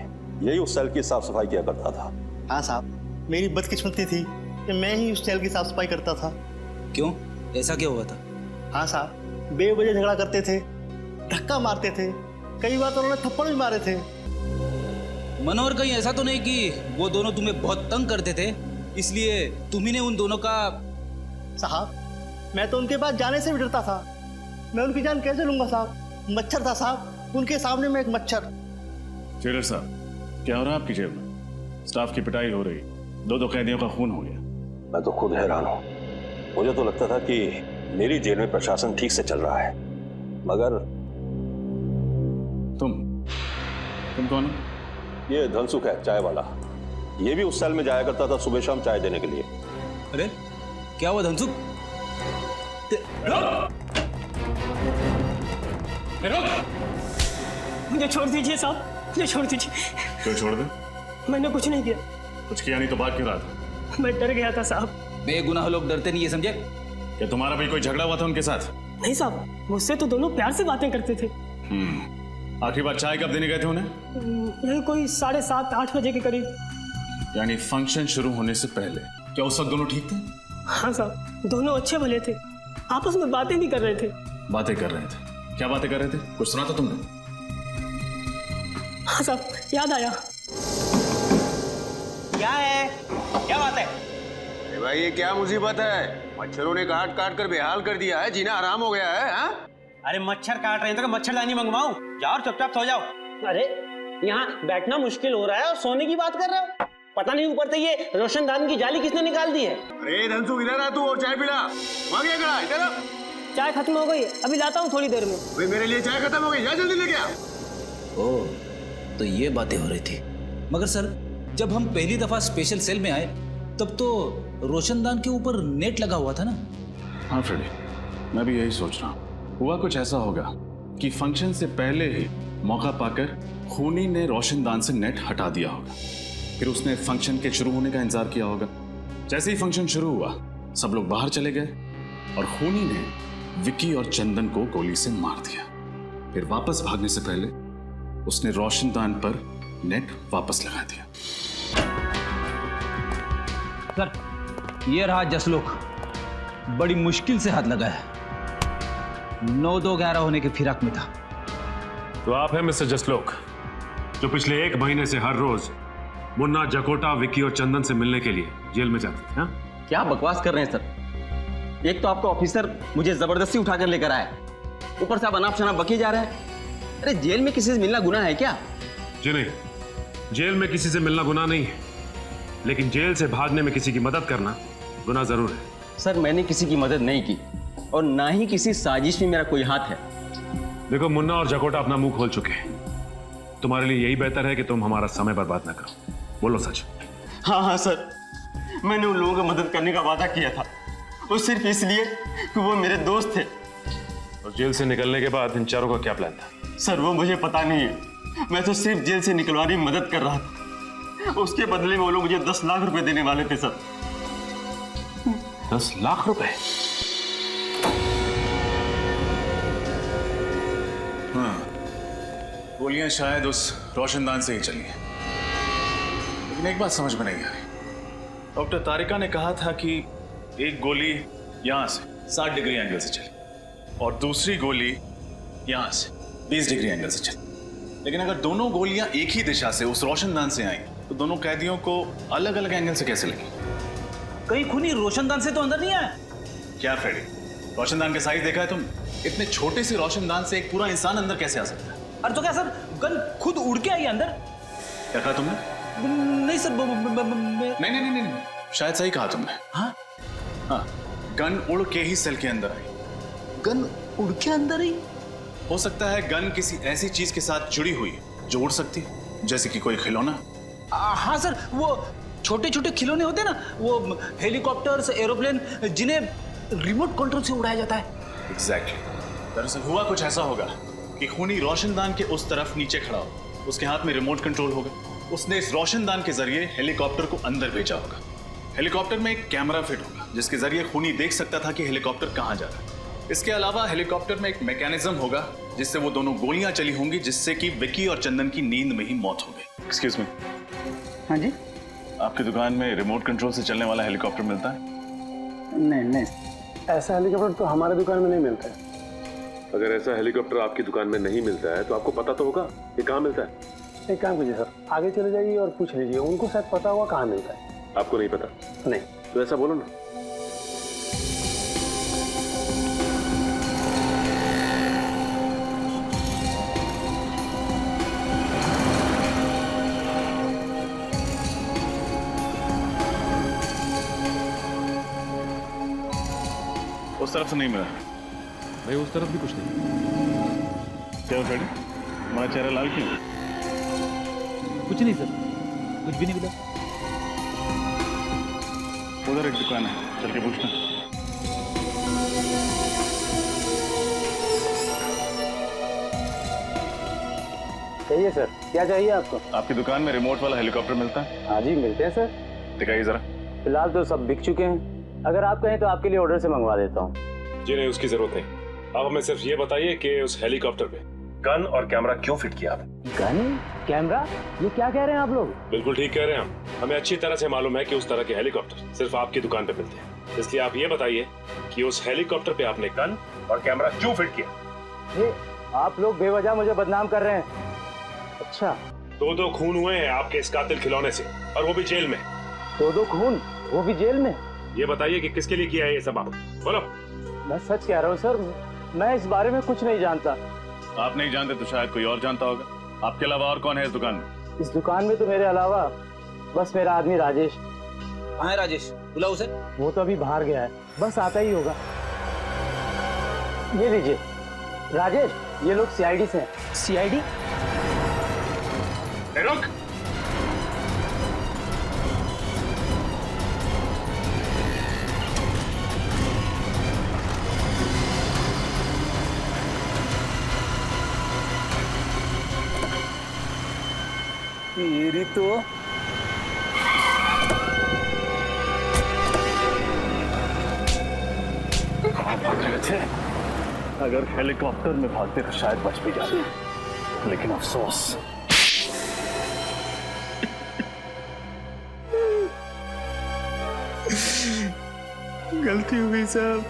यही उस सेल की साफ सफाई किया करता था। हाँ साहब, मेरी बदकिस्मती थी कि मैं ही उस सेल की साफ सफाई करता था। क्यों, ऐसा क्या हुआ था? हाँ साहब, बेवजह झगड़ा करते थे, धक्का मारते थे, कई बार तो उन्होंने थप्पड़ भी मारे थे। मनोहर, कहीं ऐसा तो नहीं कि वो दोनों तुम्हें बहुत तंग करते थे, इसलिए तुम्ही ने उन दोनों का? साहब, मैं तो उनके पास जाने से भी डरता था। मैं उनकी जान कैसे लूंगा साहब? मच्छर था साहब, उनके सामने मैं एक मच्छर। जेलर साहब, क्या हो रहा है आपकी जेल में? स्टाफ की पिटाई हो रही, दो कैदियों का खून हो गया। मैं तो खुद हैरान हूं। मुझे तो लगता था कि मेरी जेल में प्रशासन ठीक से चल रहा है, मगर तुम कौन हो? ये धनसुख है, चाय वाला। ये भी उस सेल में जाया करता था सुबह शाम चाय देने के लिए। अरे क्या हुआ धनसुख? मुझे छोड़ दीजिए साहब, मुझे छोड़ दीजिए। क्यों छोड़ दे? मैंने कुछ नहीं किया। कुछ किया नहीं तो बात क्यों रहा था? मैं डर गया था साहब। बेगुनाह लोग डरते नहीं है, समझे? क्या तुम्हारा भी कोई झगड़ा हुआ था उनके साथ? नहीं साहब, मुझसे तो दोनों प्यार से बातें करते थे। आखिरी बार चाय कब देने गए थे उन्हें? यही कोई 7:30-8 बजे के करीब। यानी फंक्शन शुरू होने से पहले। क्या उस वक्त दोनों ठीक थे? हाँ साहब, दोनों अच्छे भले थे, आपस में बातें भी कर रहे थे। बातें कर रहे थे? क्या बातें कर रहे थे? कुछ सुना था तुमने? हाँ साहब, याद आया। क्या है? क्या बात है? अरे भाई, ये क्या मुसीबत है? मच्छरों ने काट काट कर बेहाल कर दिया है, जीना आराम हो गया है। हाँ? अरे मच्छर काट रहे हैं तो मच्छरदानी मंगवाऊं? जाओ चुपचाप सो जाओ। अरे यहाँ बैठना मुश्किल हो रहा है और सोने की बात कर रहे हो? पता नहीं ऊपर से ये रोशनदान की जाली किसने निकाल दी है? अरे धनसुख, इधर आ तू और चाय पिला। वहाँ क्या करा? इधर आ। चाय खत्म हो गई, अभी लाता हूँ थोड़ी देर में। भाई मेरे लिए चाय खत्म हो गई, जा जल्दी लेके आ। ओह, तो ये बातें हो रही थी। मगर सर, जब हम पहली दफा स्पेशल सेल में आए तब तो रोशनदान के ऊपर नेट लगा हुआ था ना? हाँ फ्रेडी, मैं भी यही सोच रहा हूँ। हुआ कुछ ऐसा होगा कि फंक्शन से पहले ही मौका पाकर खूनी ने रोशनदान से नेट हटा दिया होगा। फिर उसने फंक्शन के शुरू होने का इंतजार किया होगा। जैसे ही फंक्शन शुरू हुआ, सब लोग बाहर चले गए और खूनी ने विकी और चंदन को गोली से मार दिया। फिर वापस भागने से पहले उसने रोशनदान पर नेट वापस लगा दिया। सर, ये रहा जसलोक, बड़ी मुश्किल से हाथ लगा है। 9-2-11 होने के फिराक में था। तो आप हैं मिस्टर जसलोक, जो पिछले 1 महीने से हर रोज मुन्ना, जकोटा, विकी और चंदन से मिलने के लिए जेल में जाते थे? हाँ? क्या बकवास कर रहे हैं सर? एक तो आपका ऑफिसर मुझे जबरदस्ती उठाकर लेकर आया, ऊपर से आप अनाप शनाप बके जा रहे हैं। अरे जेल में किसी से मिलना गुनाह है क्या? जी नहीं, जेल में किसी से मिलना गुनाह नहीं है, लेकिन जेल से भागने में किसी की मदद करना गुनाह जरूर है। सर, मैंने किसी की मदद नहीं की और ना ही किसी साजिश में मेरा कोई हाथ है। देखो, मुन्ना और जकोटा अपना मुंह खोल चुके हैं। तुम्हारे लिए यही बेहतर है कि तुम हमारा समय बर्बाद ना करो। बोलो सच। हाँ सर, मैंने उन लोगों की मदद करने का वादा किया था, वो सिर्फ इसलिए कि वो मेरे दोस्त थे। और जेल से निकलने के बाद इन चारों का क्या प्लान था? सर, वो मुझे पता नहीं है। मैं तो सिर्फ जेल से निकलवाने में मदद कर रहा था। उसके बदले में वो लोग मुझे 10 लाख रुपए देने वाले थे सर। 10 लाख रुपए? हाँ, गोलियां शायद उस रोशनदान से ही चली हैं। लेकिन एक बात समझ में नहीं आ रही। डॉक्टर तारिका ने कहा था कि एक गोली यहां से 60 डिग्री एंगल से चली और दूसरी गोली यहां से 20 डिग्री एंगल से चली। लेकिन अगर दोनों गोलियां एक ही दिशा से उस रोशनदान से आई तो दोनों कैदियों को अलग अलग एंगल से कैसे लगी? कहीं खूनी रोशनदान से तो अंदर नहीं आया? क्या फ्रेडी, रोशनदान का साइज देखा है तुम? इतने छोटे से रोशनदान से एक पूरा इंसान अंदर कैसे आ सकता है? अरे तो क्या सर, गन खुद उड़ के आई अंदर? क्या कहा तुमने? नहीं सर, नहीं, शायद सही कहा तुमने। हाँ, गन उड़ के ही सेल के अंदर आई। गन उड़ के अंदर ही? हो सकता है गन किसी ऐसी चीज के साथ जुड़ी हुई है जो उड़ सकती है, जैसे कि कोई खिलौना। हाँ सर, वो छोटे छोटे खिलौने होते हैं ना, वो हेलीकॉप्टर्स, एरोप्लेन, जिन्हें रिमोट कंट्रोल से उड़ाया जाता है। एग्जैक्टली। दरअसल हुआ कुछ ऐसा होगा कि खूनी रोशनदान के उस तरफ नीचे खड़ा हो, उसके हाथ में रिमोट कंट्रोल होगा, उसने इस रोशनदान के जरिए हेलीकॉप्टर को अंदर भेजा होगा। हेलीकॉप्टर में एक कैमरा फिट होगा जिसके जरिए खूनी देख सकता था कि हेलीकॉप्टर कहां जा रहा है। इसके अलावा हेलीकॉप्टर में एक मैकेनिज्म होगा जिससे वो दोनों गोलियां चली होंगी, जिससे कि विकी और चंदन की नींद में ही मौत हो गई। Excuse me. हाँ जी। आपकी दुकान में रिमोट कंट्रोल से चलने वाला हेलीकॉप्टर मिलता है? नहीं, ऐसा हेलीकॉप्टर तो हमारे दुकान में नहीं मिलता है। अगर ऐसा हेलीकॉप्टर आपकी दुकान में नहीं मिलता है तो आपको पता तो होगा ये कहाँ मिलता है। एक काम कीजिए सर, आगे चले जाइए और पूछ लीजिए, उनको शायद पता होगा कहाँ मिलता है। आपको नहीं पता? नहीं। तो ऐसा बोलो ना। उस तरफ से नहीं मिला भाई, उस तरफ भी कुछ नहीं। क्या डैडी, हमारा चेहरा लाल क्यों? कुछ नहीं सर, कुछ भी नहीं मिला। उधर एक दुकान है, चल के पूछना। कहिए सर, क्या चाहिए आपको? आपकी दुकान में रिमोट वाला हेलीकॉप्टर मिलता है? हाँ जी मिलते हैं सर। दिखाइए जरा। फिलहाल तो सब बिक चुके हैं, अगर आप कहें तो आपके लिए ऑर्डर से मंगवा देता हूँ। जी नहीं, उसकी जरूरत नहीं। आप हमें सिर्फ ये बताइए कि उस हेलीकॉप्टर पे गन और कैमरा क्यों फिट किया आपने? गन, कैमरा, ये क्या कह रहे हैं आप लोग? बिल्कुल ठीक कह रहे हैं हम। हमें अच्छी तरह से मालूम है कि उस तरह के हेलीकॉप्टर सिर्फ आपकी दुकान पे मिलते हैं, इसलिए आप ये बताइए कि उस हेलीकॉप्टर पे आपने गन और कैमरा क्यों फिट किया? ये आप लोग बेवजह मुझे बदनाम कर रहे हैं। अच्छा, दो खून हुए हैं आपके इस कातिल खिलौने से, और वो भी जेल में। दो खून, वो भी जेल में? ये बताइए कि किसके लिए किया है ये सब आप, बोलो। मैं सच कह रहा हूँ सर, मैं इस बारे में कुछ नहीं जानता। आप नहीं जानते तो शायद कोई और जानता होगा। आपके अलावा और कौन है इस दुकान में? इस दुकान में तो मेरे अलावा बस मेरा आदमी राजेश। कहाँ है राजेश? बुलाओ उसे। वो तो अभी बाहर गया है, बस आता ही होगा। ये लीजिए राजेश, ये लोग सीआईडी से हैं। सीआईडी? रुक। मेरी तो कहाँ भाग रहे थे? अगर हेलीकॉप्टर में भागते तो शायद बच भी जाते, लेकिन अफसोस। गलती हो गई साहब,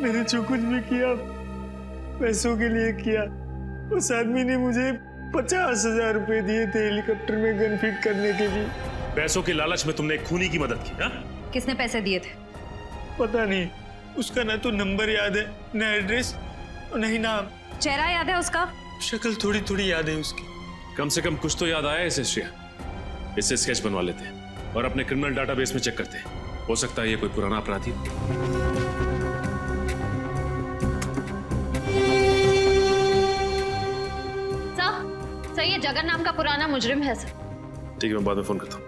मैंने जो कुछ भी किया पैसों के लिए किया। उस आदमी ने मुझे 50,000 रुपए दिए थे हेलीकॉप्टर में गन फिट करने के लिए। पैसों के लालच में तुमने एक खूनी की मदद की? किसने पैसे दिए थे? पता नहीं, उसका ना तो नंबर याद है, ना एड्रेस, और नहीं नाम। चेहरा याद है उसका? शक्ल थोड़ी थोड़ी याद है उसकी। कम से कम कुछ तो याद आया इसे श्रेया। इससे स्केच बनवा लेते हैं और अपने क्रिमिनल डाटाबेस में चेक करते हैं, हो सकता है ये कोई पुराना अपराधी। सर, ये जगन नाम का पुराना मुजरिम है सर। ठीक है, मैं बाद में फोन करता हूँ।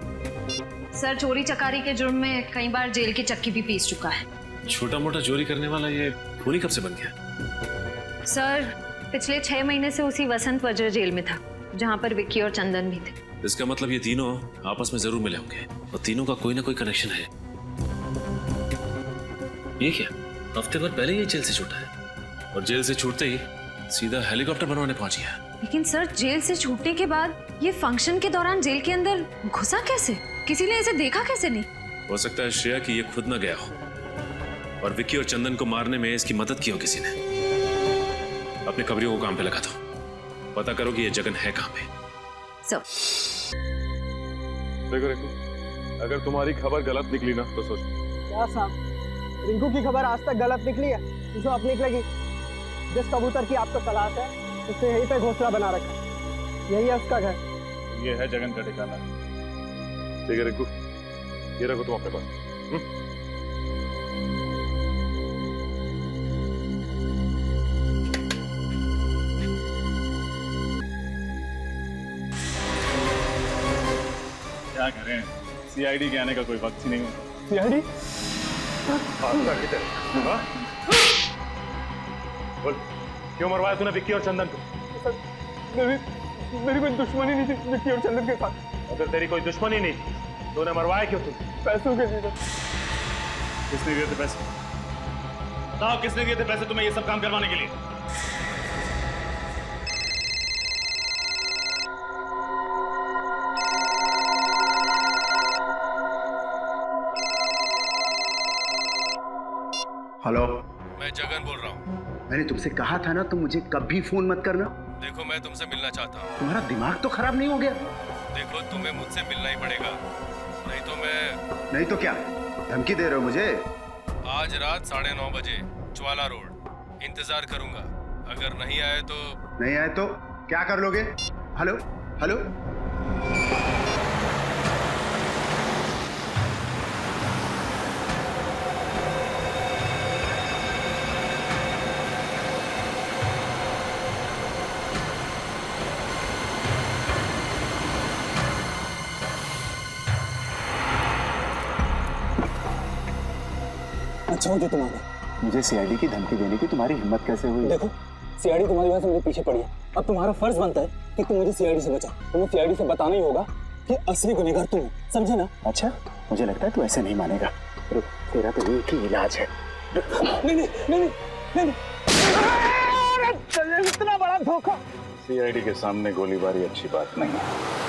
सर, चोरी चकारी के जुर्म में कई बार जेल की चक्की भी पीस चुका है। छोटा मोटा चोरी करने वाला ये खूनी कब से बन गया? सर, पिछले 6 महीने से उसी वसंत वज्र जेल में था, जहाँ पर विक्की और चंदन भी थे। इसका मतलब ये तीनों आपस में जरूर मिले होंगे और तीनों का कोई ना कोई कनेक्शन है। ये क्या, हफ्ते भर पहले ये जेल से छूटा है और जेल से छूटते ही सीधा हेलीकॉप्टर बनवाने पहुंच गया। लेकिन सर, जेल से छूटने के बाद ये फंक्शन के दौरान जेल के अंदर घुसा कैसे? किसी ने इसे देखा कैसे नहीं? हो सकता है श्रेया कि ये खुद ना गया हो और विक्की और चंदन को मारने में इसकी मदद की हो किसी ने। अपने खबरियों को काम पे लगा दो, पता करो कि ये जगन है कहाँ पे। सर, देखो रिंकू, अगर तुम्हारी खबर गलत निकली ना तो सोच। क्या साहब, रिंकू की खबर आज तक गलत निकली है? जो अब निकलेगी, जिस कबूतर की आपको तलाश है उससे यहीं पे घोंसला बना रखा है, यही है उसका घर। ये है जगन का ठिकाना। ठीक है रिंकू, ये रखो तुम अपने पास। क्या करें, सीआईडी के आने का कोई वक्त ही नहीं हुआ। सीआईडी? बोल, क्यों मरवाया तूने विक्की और चंदन को? मेरी कोई दुश्मनी नहीं थी विक्की और चंदन के साथ। अगर तेरी कोई दुश्मनी नहीं थी तो उन्हें मरवाया क्यों तू? पैसों के लिए। किसने दिए थे पैसे? बताओ किसने दिए थे पैसे तुम्हें ये सब काम करवाने के लिए? हेलो, मैं जगन बोल रहा हूँ। मैंने तुमसे कहा था ना तुम मुझे कभी फोन मत करना। देखो मैं तुमसे मिलना चाहता हूँ। तुम्हारा दिमाग तो खराब नहीं हो गया? देखो तुम्हें मुझसे मिलना ही पड़ेगा, नहीं तो मैं। नहीं तो क्या धमकी दे रहे हो मुझे? आज रात 9:30 बजे ज्वाला रोड इंतजार करूंगा। अगर नहीं आए तो। नहीं आए तो क्या कर लोगे? हेलो हेलो, अच्छा हो जो तुम्हारा। मुझे सीआईडी की धमकी देने की तुम्हारी हिम्मत कैसे हुई? देखो सीआईडी तुम्हारी वजह से मेरे पीछे पड़ी है। अब तुम्हारा फर्ज बनता है कि तुम मुझे सीआईडी से बचाओ। तुम्हें सीआईडी से बताना ही होगा कि असली गुनहगार तुम हो, समझे ना? अच्छा, मुझे लगता है तू ऐसे नहीं मानेगा। रुक, तेरा तो एक ही इलाज है। नहीं नहीं नहीं नहीं, नहीं। इतना बड़ा धोखा। सीआईडी के सामने गोलीबारी अच्छी बात नहीं है।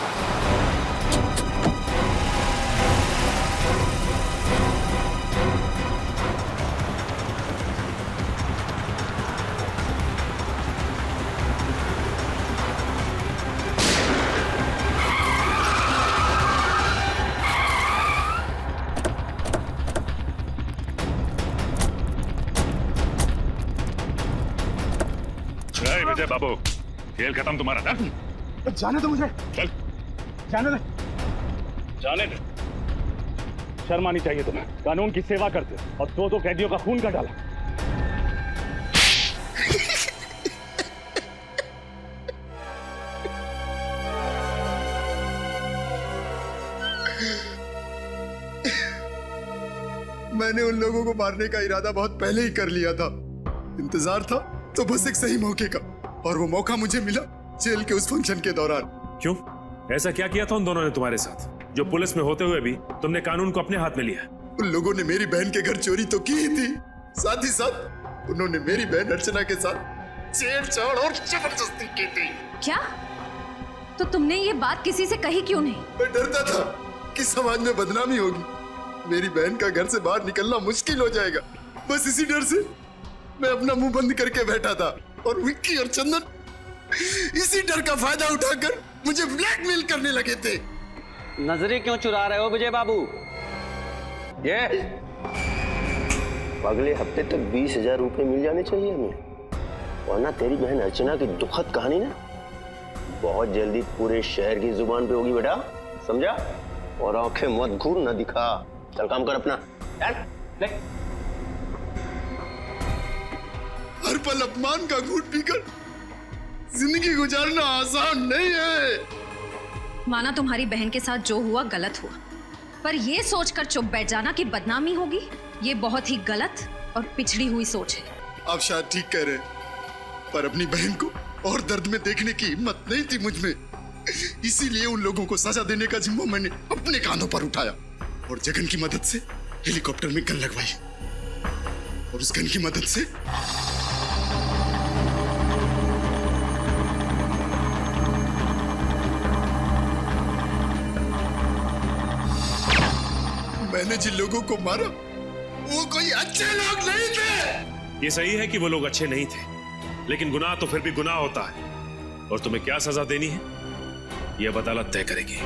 विजय बाबू, खेल खत्म तुम्हारा। चल जाने दो मुझे। चल जाने दे। जाने दे। शर्म आनी चाहिए तुम्हें। कानून की सेवा करते हो और दो कैदियों का खून कर डाला। मैंने उन लोगों को मारने का इरादा बहुत पहले ही कर लिया था। इंतजार था तो बस एक सही मौके का, और वो मौका मुझे मिला जेल के उस फंक्शन के दौरान। क्यों? ऐसा क्या किया था उन दोनों ने तुम्हारे साथ, जो पुलिस में होते हुए भी तुमने कानून को अपने हाथ में लिया? उन लोगों ने मेरी बहन के घर चोरी तो की ही थी, साथ ही साथ उन्होंने मेरी बहन अर्चना के साथ छेड़छाड़ और जबरदस्ती की थी। क्या? तो तुमने ये बात किसी से कही क्यों नहीं? मैं डरता था कि समाज में बदनामी होगी, मेरी बहन का घर से बाहर निकलना मुश्किल हो जाएगा। बस इसी डर से मैं अपना मुंह बंद करके बैठा था, और विक्की और चंदन इसी डर का फायदा उठाकर मुझे ब्लैकमेल करने लगे थे। नजरें क्यों चुरा रहे हो विजय बाबू? ये अगले हफ्ते तक 20,000 रुपए मिल जाने चाहिए हमें, वरना तेरी बहन अर्चना की दुखद कहानी ना बहुत जल्दी पूरे शहर की जुबान पे होगी बेटा, समझा? और आंखें मत घूर न दिखा। चल काम कर अपना। ले। हर पल अपमान का घूंट पीकर जिंदगी गुजारना आसान नहीं है। माना तुम्हारी बहन के साथ जो हुआ गलत हुआ, पर ये सोचकर चुप बैठ जाना कि बदनामी होगी, ये बहुत ही गलत और पिछड़ी हुई सोच है। आप शायद ठीक कह रहे हैं, पर अपनी बहन को और दर्द में देखने की हिम्मत नहीं थी मुझ में। इसीलिए उन लोगों को सजा देने का जिम्मा मैंने अपने कांधों पर उठाया, और जगन की मदद से हेलीकॉप्टर में गन लगवाई, और उस गन की मदद से मैंने जिन लोगों को मारा वो कोई अच्छे लोग नहीं थे। ये सही है कि वो लोग अच्छे नहीं थे, लेकिन गुनाह तो फिर भी गुनाह होता है, और तुम्हें क्या सजा देनी है यह अदालत तय करेगी।